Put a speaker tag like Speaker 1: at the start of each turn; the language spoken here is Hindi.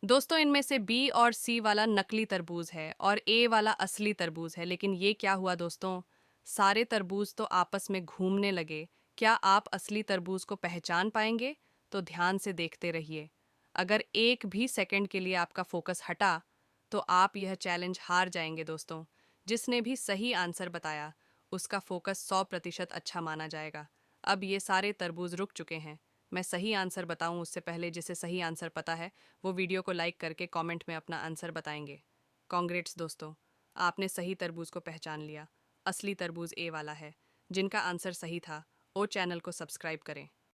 Speaker 1: दोस्तों, इनमें से बी और सी वाला नकली तरबूज है और ए वाला असली तरबूज है। लेकिन ये क्या हुआ दोस्तों? सारे तरबूज तो आपस में घूमने लगे। क्या आप असली तरबूज को पहचान पाएंगे? तो ध्यान से देखते रहिए। अगर एक भी सेकंड के लिए आपका फोकस हटा तो आप यह चैलेंज हार जाएंगे दोस्तों। जिसने भी सही आंसर बताया उसका फोकस 100% अच्छा माना जाएगा। अब ये सारे तरबूज रुक चुके हैं। मैं सही आंसर बताऊं उससे पहले जिसे सही आंसर पता है वो वीडियो को लाइक करके कमेंट में अपना आंसर बताएंगे। कांग्रेट्स दोस्तों, आपने सही तरबूज को पहचान लिया। असली तरबूज ए वाला है। जिनका आंसर सही था वो चैनल को सब्सक्राइब करें।